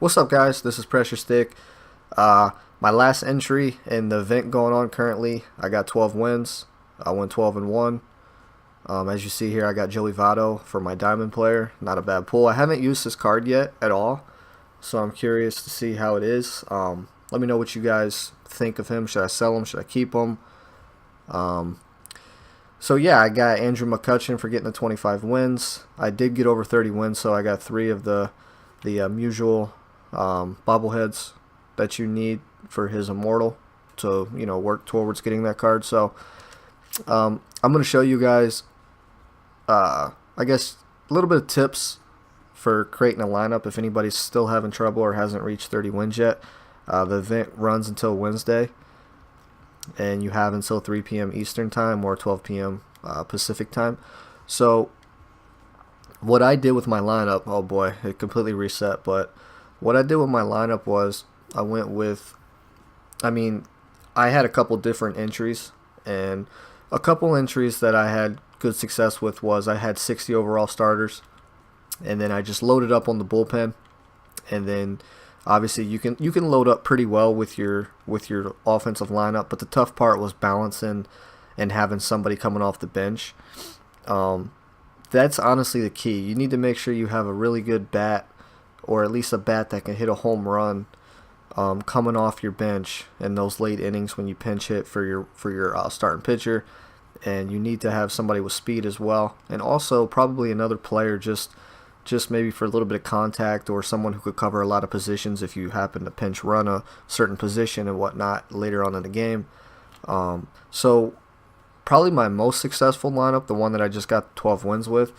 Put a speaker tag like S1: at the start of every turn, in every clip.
S1: What's up, guys? This is Pressure Stick. Uh, my last entry in the event going on currently, I got 12 wins. I went 12 and 1. As you see here, I got Joey Votto for my diamond player. Not a bad pull. I haven't used this card yet at all, so I'm curious to see how it is. Let me know what you guys think of him. Should I sell him? Should I keep him? Um, so yeah, I got Andrew McCutcheon for getting the 25 wins. I did get over 30 wins, so I got 3 of the Musial bobbleheads that you need for his immortal to work towards getting that card. So I'm going to show you guys I guess a little bit of tips for creating a lineup if anybody's still having trouble or hasn't reached 30 wins yet. The event runs until Wednesday, and you have until 3 p.m. Eastern time or 12 p.m. Pacific time. So what I did with my lineup, oh boy, it completely reset, but what I did with my lineup was I went with, I had a couple different entries, and a couple entries that I had good success with was I had 60 overall starters, and then I just loaded up on the bullpen, and then obviously you can load up pretty well with your offensive lineup, but the tough part was balancing and having somebody coming off the bench. That's honestly the key. You need to make sure you have a really good bat, or at least a bat that can hit a home run coming off your bench in those late innings when you pinch hit for your starting pitcher. And you need to have somebody with speed as well, and also probably another player just maybe for a little bit of contact, or someone who could cover a lot of positions if you happen to pinch run a certain position and whatnot later on in the game. So probably my most successful lineup, the one that I just got 12 wins with,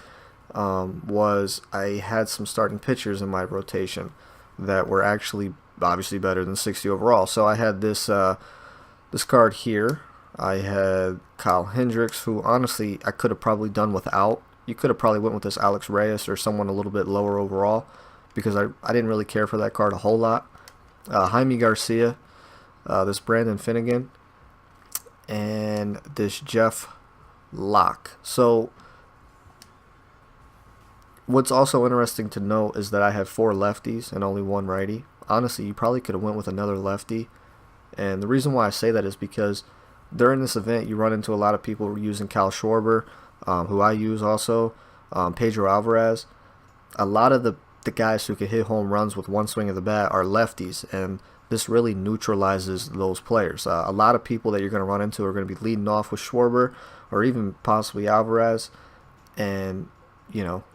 S1: was I had some starting pitchers in my rotation that were actually obviously better than 60 overall. So I had this card here. I had Kyle Hendricks, who honestly I could have probably done without. You could have probably went with this Alex Reyes or someone a little bit lower overall, because I didn't really care for that card a whole lot. Jaime Garcia, this Brandon Finnegan, and this Jeff Locke. So what's also interesting to note is that I have 4 lefties and only 1 righty. Honestly, you probably could have went with another lefty, and the reason why I say that is because during this event you run into a lot of people using Kyle Schwarber, who I use also, Pedro Alvarez. A lot of the guys who can hit home runs with one swing of the bat are lefties, and this really neutralizes those players. A lot of people that you're going to run into are going to be leading off with Schwarber or even possibly Alvarez, and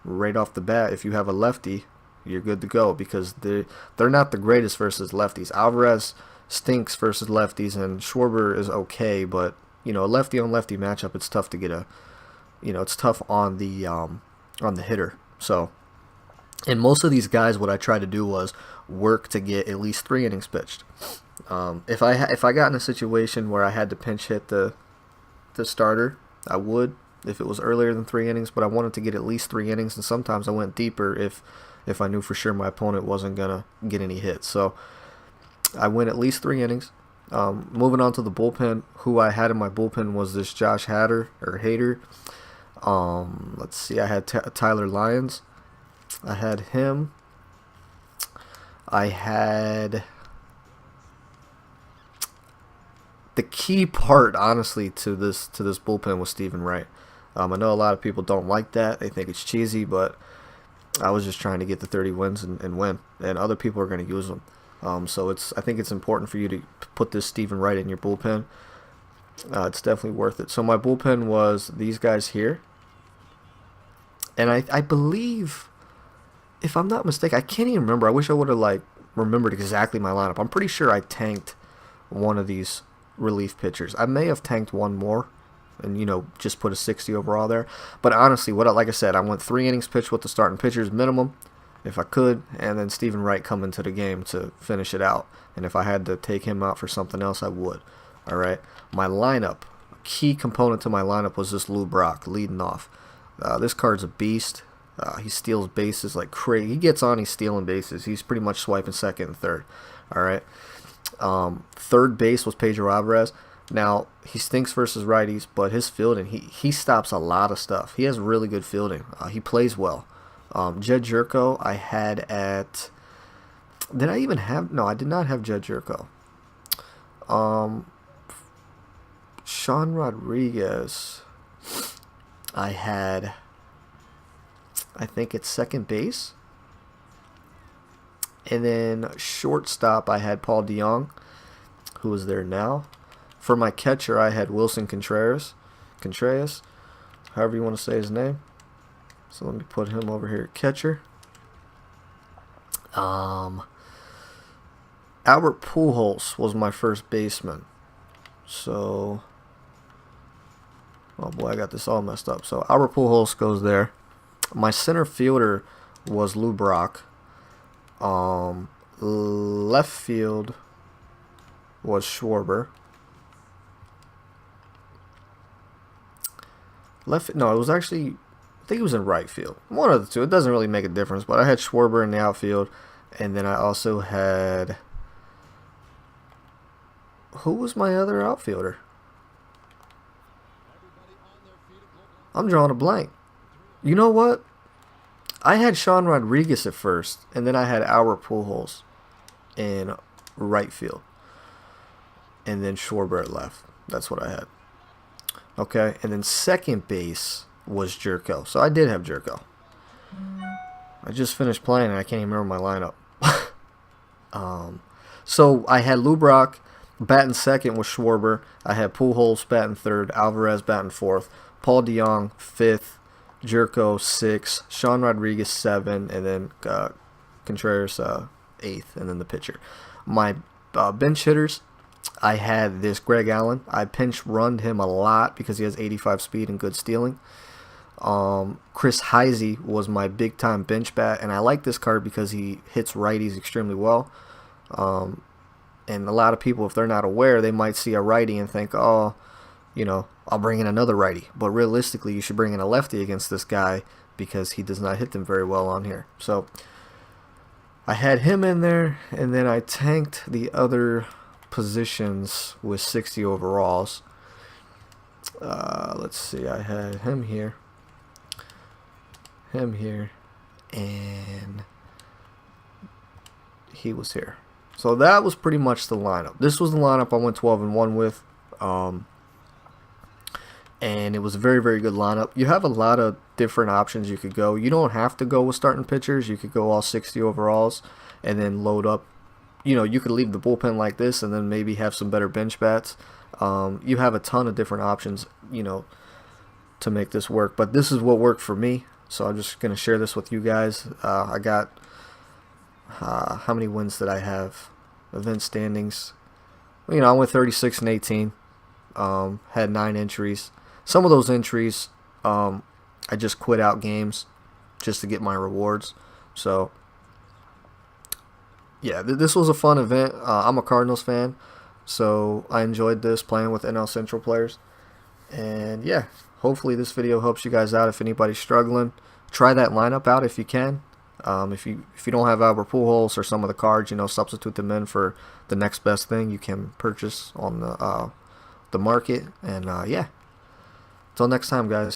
S1: right off the bat, if you have a lefty, you're good to go, because they're not the greatest versus lefties. Alvarez stinks versus lefties, and Schwarber is okay, but a lefty on lefty matchup, it's tough to get it's tough on the hitter. So, and most of these guys, what I tried to do was work to get at least 3 innings pitched. If I got in a situation where I had to pinch hit the starter, I would, if it was earlier than 3 innings, but I wanted to get at least 3 innings, and sometimes I went deeper if I knew for sure my opponent wasn't gonna get any hits. So I went at least 3 innings. Moving on to the bullpen, who I had in my bullpen was this Josh Hader. Let's see, I had Tyler Lyons. I had him. I had the key part, honestly, to this bullpen was Stephen Wright. I know a lot of people don't like that; they think it's cheesy, but I was just trying to get the 30 wins and win, and other people are going to use them. So I think it's important for you to put this Stephen Wright in your bullpen. It's definitely worth it. So my bullpen was these guys here, and I believe, if I'm not mistaken, I can't even remember. I wish I would have remembered exactly my lineup. I'm pretty sure I tanked one of these relief pitchers. I may have tanked one more, and just put a 60 overall there. But honestly, like I said, I went 3 innings pitched with the starting pitchers minimum, if I could, and then Stephen Wright come into the game to finish it out. And if I had to take him out for something else, I would. All right. My lineup, key component to my lineup was this Lou Brock leading off. This card's a beast. He steals bases like crazy. He gets on, he's stealing bases. He's pretty much swiping second and third. All right. Third base was Pedro Alvarez. Now, he stinks versus righties, but his fielding, he stops a lot of stuff. He has really good fielding. He plays well. Jed Jerko I had at Did I even have? No, I did not have Jed Jerko. Um, Sean Rodriguez. I had. I think it's second base. And then shortstop, I had Paul DeYoung, who is there now. For my catcher, I had Wilson Contreras, however you want to say his name. So let me put him over here at catcher. Albert Pujols was my first baseman. So, oh boy, I got this all messed up. So Albert Pujols goes there. My center fielder was Lou Brock. Left field was Schwarber. No, it was actually, I think it was in right field. One of the two. It doesn't really make a difference, but I had Schwarber in the outfield, and then I also had, who was my other outfielder? I'm drawing a blank. You know what? I had Sean Rodriguez at first, and then I had Albert Pujols in right field, and then Schwarber at left. That's what I had. Okay, and then second base was Jerko. So I did have Jerko. I just finished playing, and I can't even remember my lineup. So I had Lou Brock batting second with Schwarber. I had Pujols batting third, Alvarez batting fourth, Paul DeYoung fifth, Jerko 6, Sean Rodriguez 7, and then Contreras 8th, and then the pitcher. My bench hitters, I had this Greg Allen. I pinch runned him a lot because he has 85 speed and good stealing. Chris Heisey was my big time bench bat, and I like this card because he hits righties extremely well. And a lot of people, if they're not aware, they might see a righty and think, oh, you know, I'll bring in another righty. But realistically, you should bring in a lefty against this guy because he does not hit them very well on here. So I had him in there, and then I tanked the other positions with 60 overalls. Let's see, I had him here, and he was here. So that was pretty much the lineup. This was the lineup I went 12-1 with. And it was a very, very good lineup. You have a lot of different options you could go. You don't have to go with starting pitchers. You could go all 60 overalls and then load up. You know, you could leave the bullpen like this and then maybe have some better bench bats. You have a ton of different options, you know, to make this work. But this is what worked for me. So I'm just going to share this with you guys. I got, how many wins did I have? Event standings. You know, I went 36-18. Had 9 entries. Some of those entries, I just quit out games just to get my rewards. So, yeah, this was a fun event. I'm a Cardinals fan, so I enjoyed this playing with NL Central players. And, yeah, hopefully this video helps you guys out. If anybody's struggling, try that lineup out if you can. If you don't have Albert Pujols or some of the cards, you know, substitute them in for the next best thing you can purchase on the market. And yeah, until next time, guys.